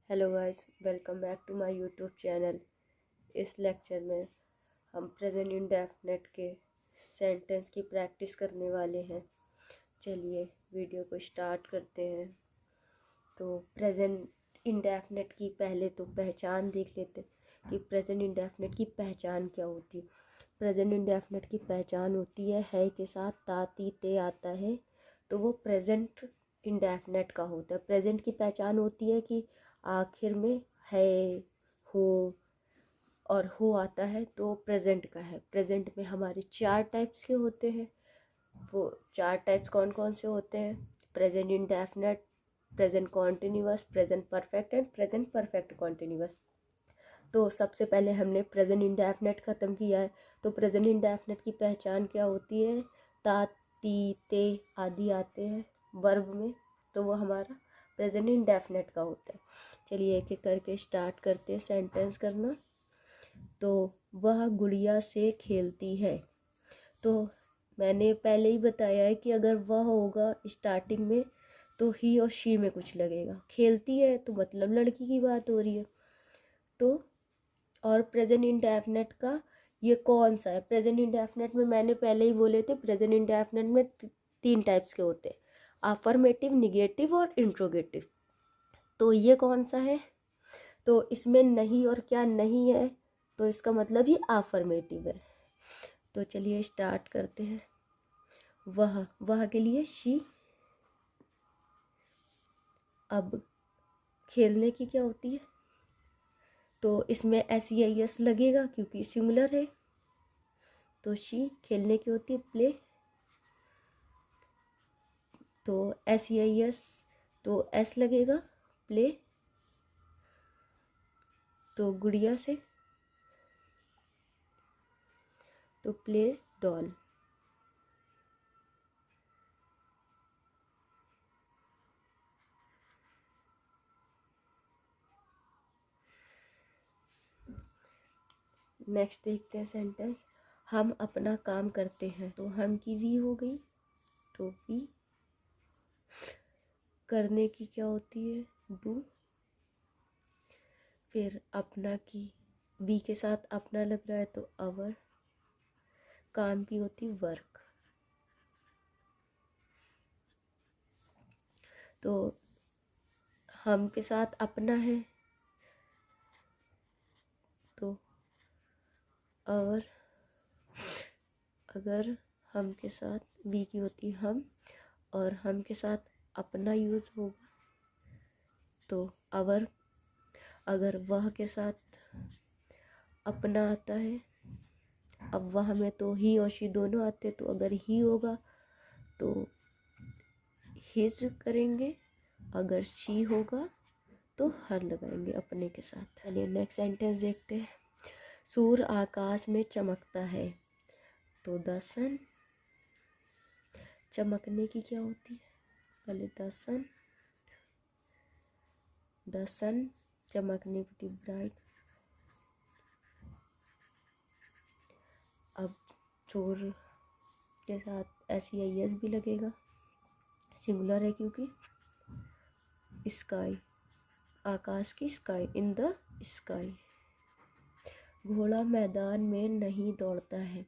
Hello guys, welcome back to my YouTube channel. इस lecture में हम प्रेजेंट इंडेफिनिट के सेंटेंस की प्रैक्टिस करने वाले हैं। चलिए वीडियो को स्टार्ट करते हैं। तो प्रेजेंट इंडेफिनिट की पहले तो पहचान देख लेते हैं कि प्रेजेंट इंडेफिनिट की पहचान क्या होती है। प्रेजेंट इंडेफिनिट की पहचान होती है के साथ ता ती ते आता है तो वो प्रेजेंट इंडेफिनिट का होता है। प्रेजेंट की पहचान होती है कि आखिर में है, हो और हो आता है तो प्रेजेंट का है। प्रेजेंट में हमारे 4 टाइप्स के होते हैं। वो 4 टाइप्स कौन कौन से होते हैं? Present indefinite, present continuous, present perfect and present perfect continuous. तो सबसे पहले हमने प्रेजेंट इंडेफिनिट ख़त्म किया है। तो प्रेजेंट इंडेफिनिट की पहचान क्या होती है? ता ती ते आदि आते हैं वर्ब में, तो वो हमारा प्रेजेंट इंडेफिनिट का होता है। चलिए एक एक करके स्टार्ट करते हैं सेंटेंस करना। तो वह गुड़िया से खेलती है। तो मैंने पहले ही बताया है कि अगर वह होगा स्टार्टिंग में तो ही और शी में कुछ लगेगा। खेलती है तो मतलब लड़की की बात हो रही है। तो और प्रेजेंट इंडेफिनिट का ये कौन सा है? प्रेजेंट इंडेफिनिट में मैंने पहले ही बोले थे, प्रेजेंट इंडेफिनिट में 3 टाइप्स के होते हैं, अफर्मेटिव, निगेटिव और इंट्रोगेटिव। तो ये कौन सा है? तो इसमें नहीं और क्या नहीं है, तो इसका मतलब ही अफर्मेटिव है। तो चलिए स्टार्ट करते हैं। वह के लिए शी। अब खेलने की क्या होती है? तो इसमें SEIS लगेगा क्योंकि सिंगुलर है। तो शी खेलने की होती है प्ले। तो SEIS तो S लगेगा प्ले। तो गुड़िया से तो प्लेस डॉल। नेक्स्ट देखते हैं सेंटेंस। हम अपना काम करते हैं। तो हम की वी हो गई, तो वी। करने की क्या होती है? डू। फिर अपना की वी के साथ अपना लग रहा है तो अवर। काम की होती वर्क। तो हम के साथ अपना है तो अवर। अगर हम के साथ वी की होती हम और हम के साथ अपना यूज़ होगा तो अवर। अगर वह के साथ अपना आता है, अब वह में तो ही और शी दोनों आते, तो अगर ही होगा तो हिज करेंगे, अगर शी होगा तो हर लगाएंगे अपने के साथ। चलिए नेक्स्ट सेंटेंस देखते हैं। सूर्य आकाश में चमकता है। तो द सन। चमकने की क्या होती है? पहले द सन चमकने की होती ब्राइट। अब सूर्य के साथ SEIS भी लगेगा, सिंगुलर है क्योंकि। स्काई, आकाश की स्काई, इन द स्काई। घोड़ा मैदान में नहीं दौड़ता है।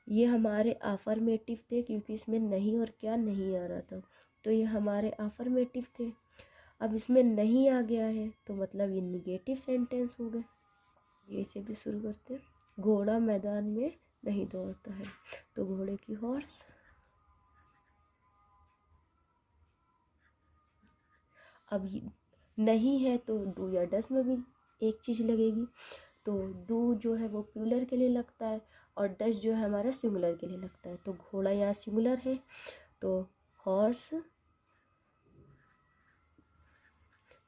ये हमारे अफर्मेटिव थे क्योंकि इसमें नहीं और क्या नहीं आ रहा था, तो ये हमारे अफर्मेटिव थे। अब इसमें नहीं आ गया है तो मतलब ये निगेटिव सेंटेंस हो गए। ये से भी शुरू करते हैं। घोड़ा मैदान में नहीं दौड़ता है तो घोड़े की हॉर्स। अब नहीं है तो डू या डस में भी एक चीज़ लगेगी। तो डू जो है वो प्लूरल के लिए लगता है और डस जो है हमारा सिंगुलर के लिए लगता है। तो घोड़ा यहाँ सिंगुलर है तो हॉर्स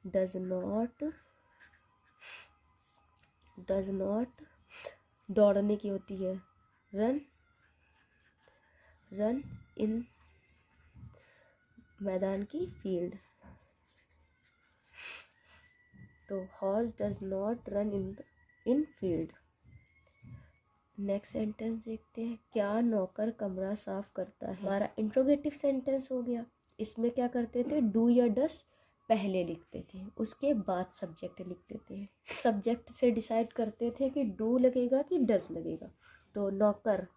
डज नॉट दौड़ने की होती है रन इन मैदान की फील्ड। तो horse does not run in field. Next sentence देखते हैं। क्या नौकर कमरा साफ करता है? हमारा इंट्रोगेटिव सेंटेंस हो गया। इसमें क्या करते थे? डू या डस पहले लिखते थे, उसके बाद सब्जेक्ट लिखते थे। सब्जेक्ट से डिसाइड करते थे कि डू लगेगा कि डज लगेगा। तो नौकर,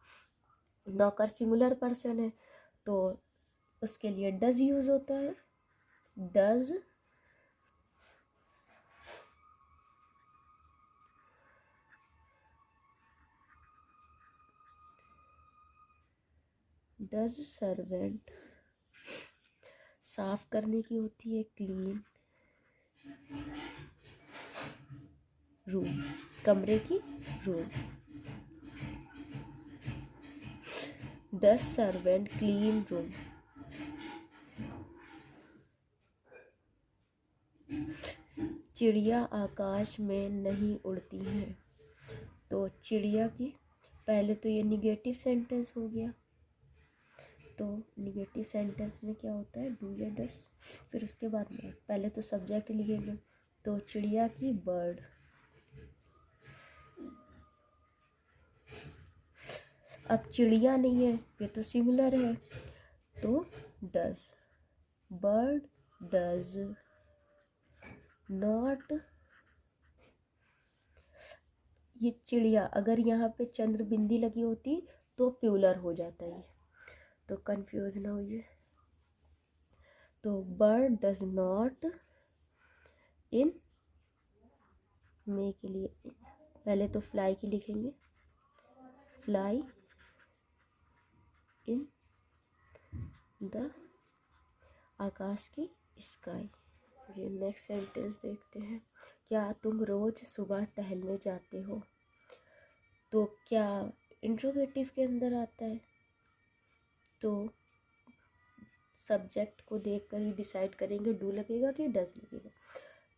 नौकर सिंगुलर पर्सन है तो उसके लिए डज यूज़ होता है। डज डज सर्वेंट, साफ करने की होती है क्लीन रूम, कमरे की room. Does servant clean room. चिड़िया आकाश में नहीं उड़ती है। तो चिड़िया की, पहले तो ये निगेटिव सेंटेंस हो गया, तो निगेटिव सेंटेंस में क्या होता है, डू या डज, फिर उसके बाद में पहले तो सब्जेक्ट लिखेंगे। तो चिड़िया की, बर्ड। अब चिड़िया नहीं है, ये तो सिंगुलर है, तो डज। बर्ड डज नॉट, ये चिड़िया, अगर यहाँ पे चंद्र बिंदी लगी होती तो प्यूलर हो जाता है, तो कंफ्यूज ना होइए। तो बर्ड डज नॉट इन, मे के लिए पहले तो फ्लाई की लिखेंगे, फ्लाई इन द, आकाश की, स्काई। ये नेक्स्ट सेंटेंस देखते हैं। क्या तुम रोज सुबह टहलने जाते हो? तो क्या इंट्रोगेटिव के अंदर आता है, तो सब्जेक्ट को देखकर ही डिसाइड करेंगे डू लगेगा कि डज लगेगा।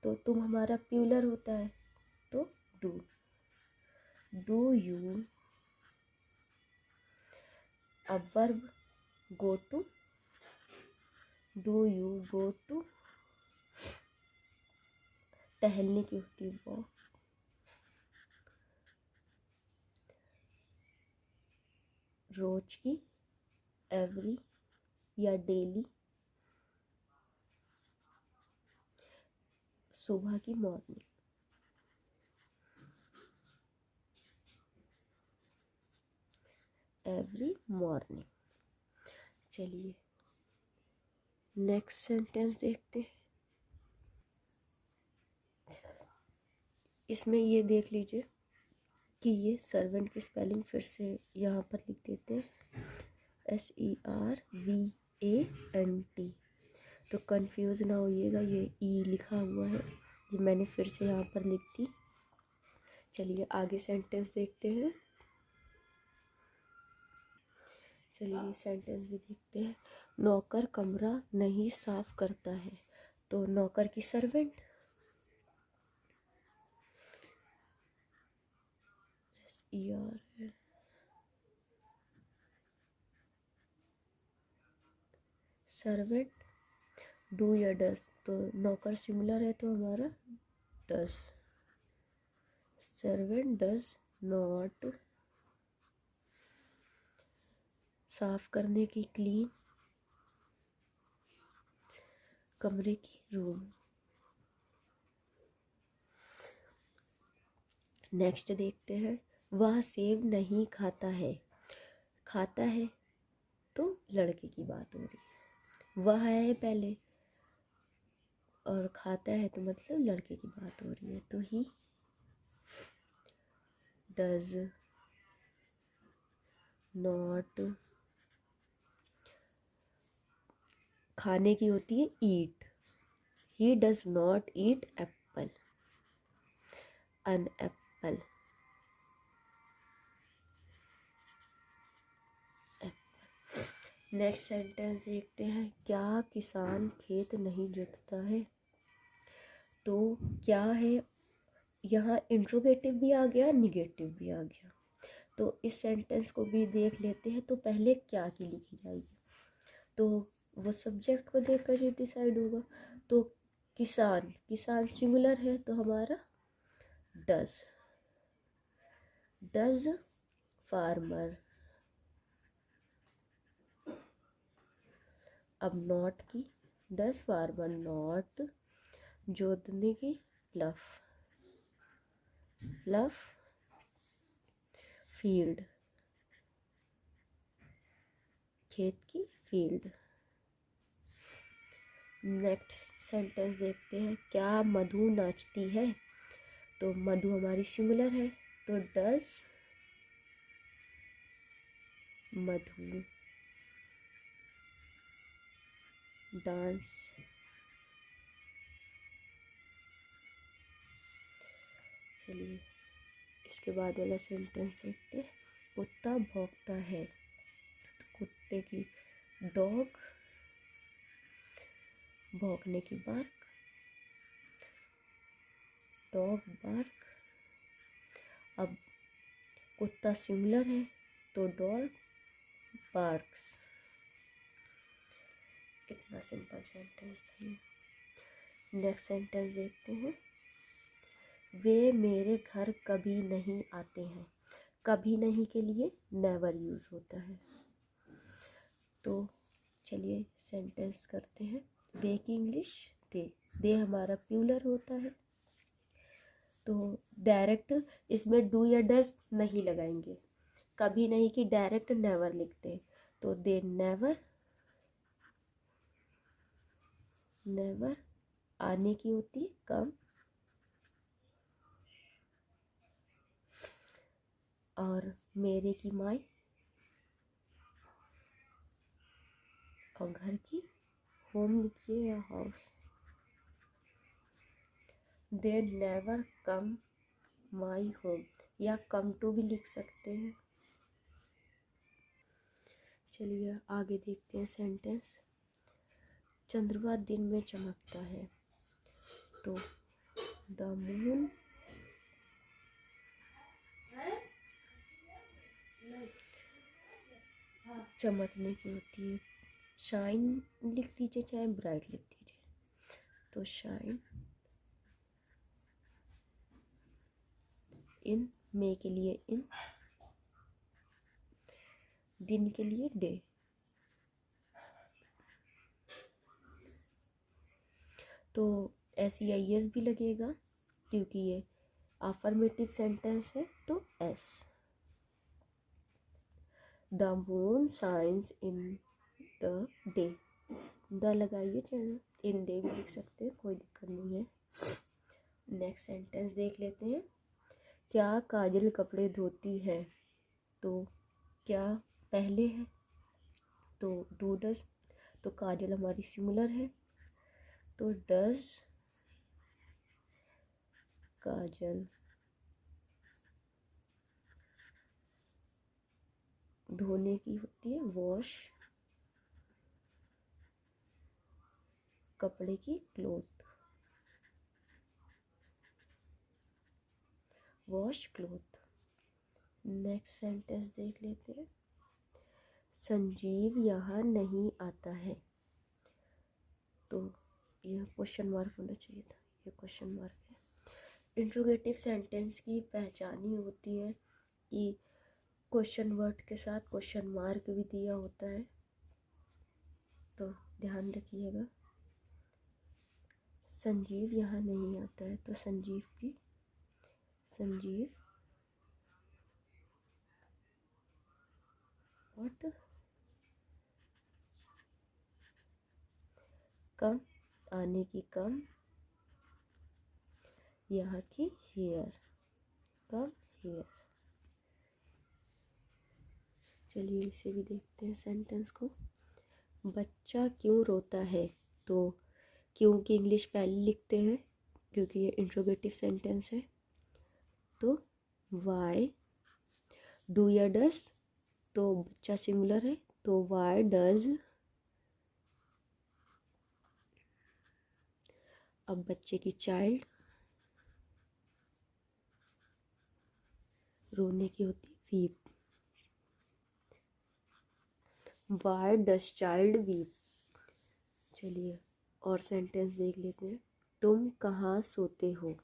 तो तुम हमारा प्यूलर होता है, तो डू। डू यू, अब verb go to, do you go to, टहलने की होती है वॉक। रोज की, एवरी या डेली। सुबह की, मॉर्निंग। Every morning. चलिए नेक्स्ट सेंटेंस देखते हैं। इसमें ये देख लीजिए कि ये सर्वेंट की स्पेलिंग फिर से यहाँ पर लिख देते हैं, SERVANT। तो कंफ्यूज ना होइएगा, ये ई लिखा हुआ है, ये मैंने फिर से यहाँ पर लिख दी। चलिए आगे सेंटेंस देखते हैं। चलिए सेंटेंस भी देखते हैं। नौकर कमरा नहीं साफ करता है, तो नौकर की, सर्वेंट, SER है। सर्वेंट डू या डस, तो नौकर सिंगुलर है तो हमारा डस। सर्वेंट डज नॉट, साफ करने की, क्लीन, कमरे की, रूम। नेक्स्ट देखते हैं। वह सेब नहीं खाता है, खाता है तो लड़के की बात हो रही है, वह है पहले और खाता है तो मतलब लड़के की बात हो रही है, तो ही डज नॉट, खाने की होती है eat, he does not eat apple, an apple. Next sentence देखते हैं। क्या किसान खेत नहीं जोतता है? तो क्या है, यहाँ इंट्रोगेटिव भी आ गया, निगेटिव भी आ गया, तो इस सेंटेंस को भी देख लेते हैं। तो पहले क्या की लिखी जाएगी, तो वो सब्जेक्ट को देखकर ही डिसाइड होगा। तो किसान, किसान सिंगुलर है तो हमारा डज, डज फार्मर। अब नॉट की, डज फार्मर नॉट जोतने की प्लफ, प्लफ फील्ड, खेत की फील्ड। नेक्स्ट सेंटेंस देखते हैं, क्या मधु नाचती है? तो मधु हमारी सिंगुलर है, तो डज मधु डांस। चलिए इसके बाद वाला सेंटेंस देखते हैं, कुत्ता भौंकता है। तो कुत्ते की डॉग, भौंकने की बार्क, डॉग बार्क। अब कुत्ता सिंगुलर है तो डॉग बार्क्स। इतना सिंपल सेंटेंस है। नेक्स्ट सेंटेंस देखते हैं, वे मेरे घर कभी नहीं आते हैं। कभी नहीं के लिए नेवर यूज़ होता है। तो चलिए सेंटेंस करते हैं। वे की इंग्लिश दे हमारा प्लूरल होता है, तो डायरेक्ट इसमें डू या डज नहीं लगाएंगे। कभी नहीं की डायरेक्ट नेवर लिखते हैं, तो दे नेवर, नेवर आने की होती है कम, और मेरे की माई, और घर की होम लिखिए या house. They never come my home, या कम टू भी लिख सकते हैं। चलिए आगे देखते हैं सेंटेंस, चंद्रमा दिन में चमकता है। तो द मून चमकने की होती है, शाइन लिख दीजिए चाहे ब्राइट लिख दीजिए, तो शाइन। इन मे के लिए इन, दिन के लिए डे। तो SEIS भी लगेगा क्योंकि ये अफर्मेटिव सेंटेंस है, तो S। The moon shines in the day, the लगाइए चाहे इन डे भी लिख सकते हैं, कोई दिक्कत नहीं है। नेक्स्ट सेंटेंस देख लेते हैं, क्या काजल कपड़े धोती है? तो क्या पहले है, तो डू डज, तो काजल हमारी सिंगुलर है, तो डज काजल धोने की होती है, वॉश कपड़े की cloth, wash cloth. Next sentence देख लेते हैं, संजीव यहाँ नहीं आता है। तो यह क्वेश्चन मार्क होना चाहिए था, ये क्वेश्चन मार्क है। इंट्रोगेटिव सेंटेंस की पहचान ही होती है कि क्वेश्चन वर्ड के साथ क्वेश्चन मार्क भी दिया होता है, तो ध्यान रखिएगा। संजीव यहाँ नहीं आता है, तो संजीव की संजीव व्हाट कम, आने की कम, यहाँ की हेयर, कम हेयर। चलिए इसे भी देखते हैं सेंटेंस को, बच्चा क्यों रोता है? तो क्यों की इंग्लिश पहले लिखते हैं क्योंकि ये इंट्रोगेटिव सेंटेंस है, तो वाई। डू या डज, तो बच्चा सिंगुलर है, तो वाई डज। अब बच्चे की चाइल्ड, रोने की होती weep, why does child weep. चलिए और सेंटेंस देख लेते हैं, तुम कहाँ सोते हो?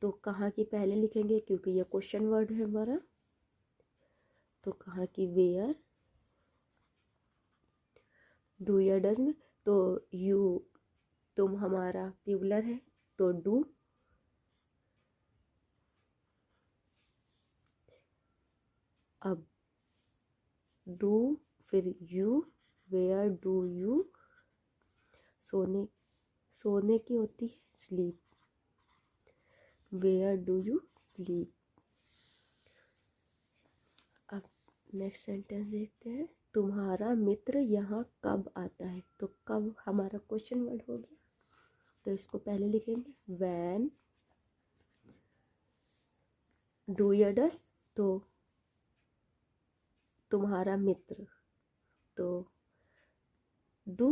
तो कहाँ की पहले लिखेंगे क्योंकि यह क्वेश्चन वर्ड है हमारा, तो कहाँ की वेयर। डू या डज में, तो यू तुम हमारा प्लूरल है, तो डू, अब डू फिर यू, वेयर डू यू, सोने सोने की होती है sleep, where do you sleep. अब नेक्स्ट सेंटेंस देखते हैं, तुम्हारा मित्र यहाँ कब आता है। तो कब हमारा क्वेश्चन वर्ड हो गया, तो इसको पहले लिखेंगे व्हेन डू या डस, तो तुम्हारा मित्र, तो डू,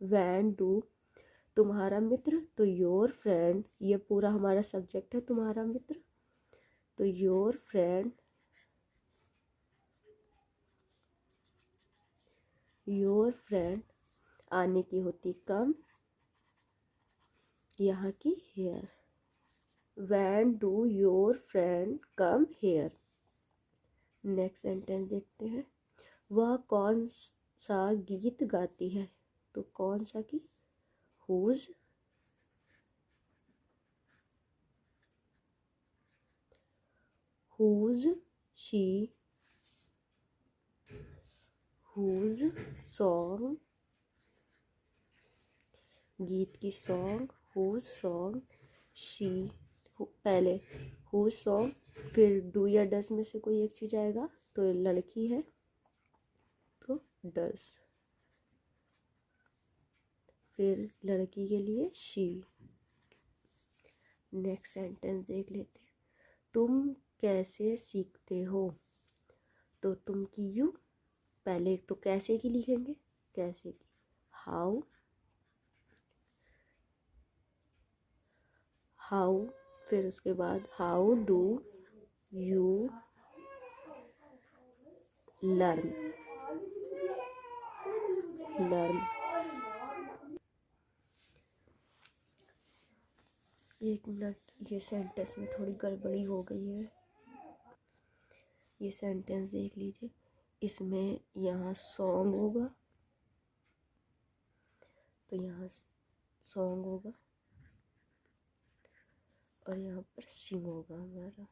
व्हेन डू तुम्हारा मित्र, तो योर फ्रेंड, ये पूरा हमारा सब्जेक्ट है तुम्हारा मित्र, तो योर फ्रेंड, योर फ्रेंड आने की होती कम, यहाँ की here, when do your friend come here. Next sentence देखते हैं, वह कौन सा गीत गाती है। तो कौन सा की, whose, whose she, whose song, गीत की सॉन्ग, हुज सॉन्ग, शी, पहले हुज सॉन्ग, फिर डू या डस में से कोई एक चीज आएगा, तो लड़की है तो डस, फिर लड़की के लिए शी। नेक्स्ट सेंटेंस देख लेते हैं, तुम कैसे सीखते हो। तो तुम की यू, पहले तो कैसे की लिखेंगे, कैसे की, हाउ, हाउ, फिर उसके बाद how do you learn, learn. एक मिनट, ये सेंटेंस में थोड़ी गड़बड़ी हो गई है, ये सेंटेंस देख लीजिए, इसमें यहाँ सॉन्ग होगा, तो यहाँ सॉन्ग होगा और यहाँ पर सिंग होगा हमारा।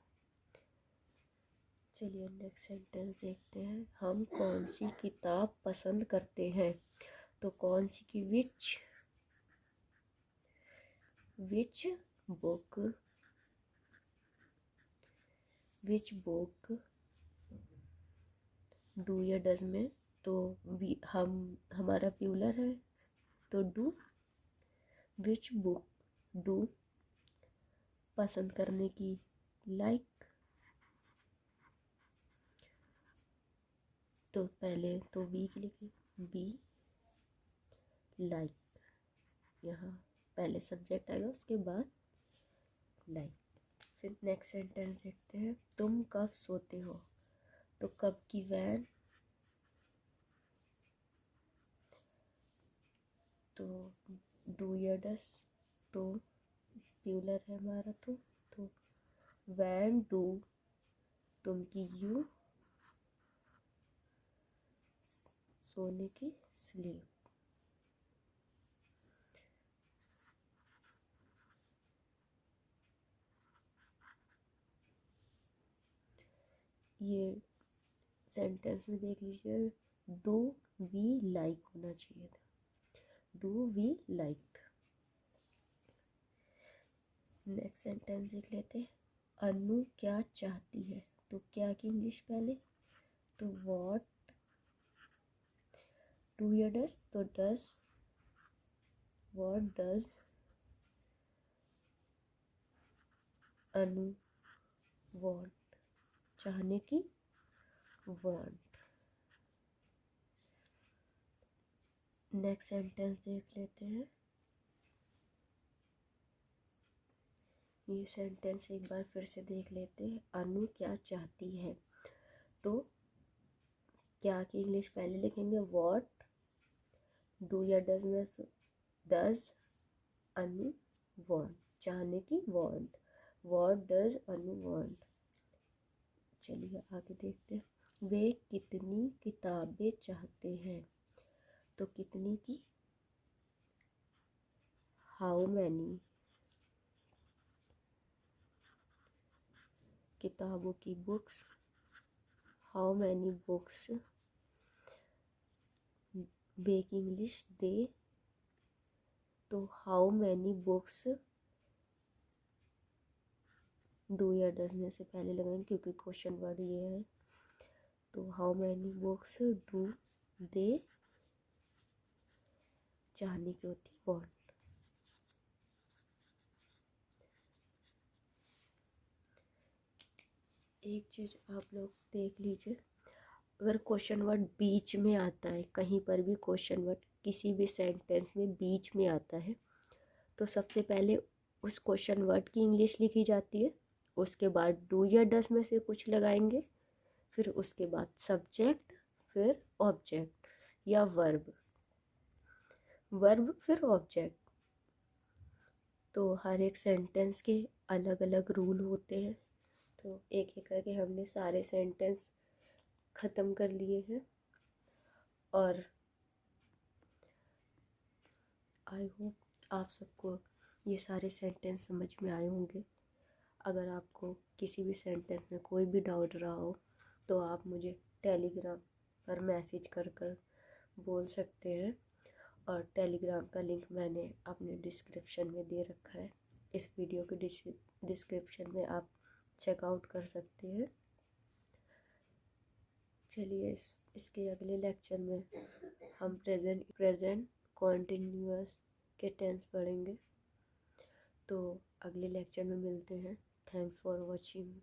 चलिए नेक्स्ट सेंटेंस देखते हैं, हम कौन सी किताब पसंद करते हैं। तो कौन सी की, which, which book, which book, do या डज में, तो हमारा प्यूलर है, तो डू, विच बुक डू, पसंद करने की, लाइक, तो पहले तो वी की लिखे, बी लाइक, यहाँ पहले सब्जेक्ट आएगा उसके बाद लाइक। फिर नेक्स्ट सेंटेंस देखते हैं, तुम कब सोते हो। तो कब की वैन, तो डू या डस, तो प्यूलर है हमारा, तो वैन डू, तुम की यू, सोने की स्लीप। ये सेंटेंस में देख लीजिए, डू वी लाइक होना चाहिए था, do we like. Next sentence देख लेते हैं, अनु क्या चाहती है। तो क्या की इंग्लिश पहले, तो व्हाट, डू या डस, तो डस, व्हाट डज अनु वांट, चाहने की, वांट। नेक्स्ट सेंटेंस देख लेते हैं, ये सेंटेंस एक बार फिर से देख लेते हैं, अनु क्या चाहती है। तो क्या की इंग्लिश पहले लिखेंगे, व्हाट, डू या डज में डज अनु वांट, चाहने की, want, what does Anu want. चलिए आगे देखते हैं, वे कितनी किताबें चाहते हैं। तो कितनी की, हाउ मैनी, किताबों की बुक्स, हाउ मैनी बुक्स, बेक इंग्लिश दे, तो हाउ मैनी बुक्स डू या डज में से पहले लगाएंगे क्योंकि क्वेश्चन वर्ड ये है। तो how many books do they, चाहने की होती है वांट। एक चीज़ आप लोग देख लीजिए, अगर क्वेश्चन वर्ड बीच में आता है, कहीं पर भी क्वेश्चन वर्ड किसी भी सेंटेंस में बीच में आता है, तो सबसे पहले उस क्वेश्चन वर्ड की इंग्लिश लिखी जाती है, उसके बाद डू या डज में से कुछ लगाएंगे, फिर उसके बाद सब्जेक्ट, फिर ऑब्जेक्ट या वर्ब, वर्ब फिर ऑब्जेक्ट। तो हर एक सेंटेंस के अलग अलग रूल होते हैं। तो एक एक करके हमने सारे सेंटेंस ख़त्म कर लिए हैं और आई होप आप सबको ये सारे सेंटेंस समझ में आए होंगे। अगर आपको किसी भी सेंटेंस में कोई भी डाउट रहा हो तो आप मुझे टेलीग्राम पर मैसेज कर कर बोल सकते हैं, और टेलीग्राम का लिंक मैंने अपने डिस्क्रिप्शन में दे रखा है। इस वीडियो के डिस्क्रिप्शन में आप चेकआउट कर सकते हैं। चलिए इसके अगले लेक्चर में हम प्रेजेंट कॉन्टिन्यूअस के टेंस पढ़ेंगे। तो अगले लेक्चर में मिलते हैं। Thanks for watching.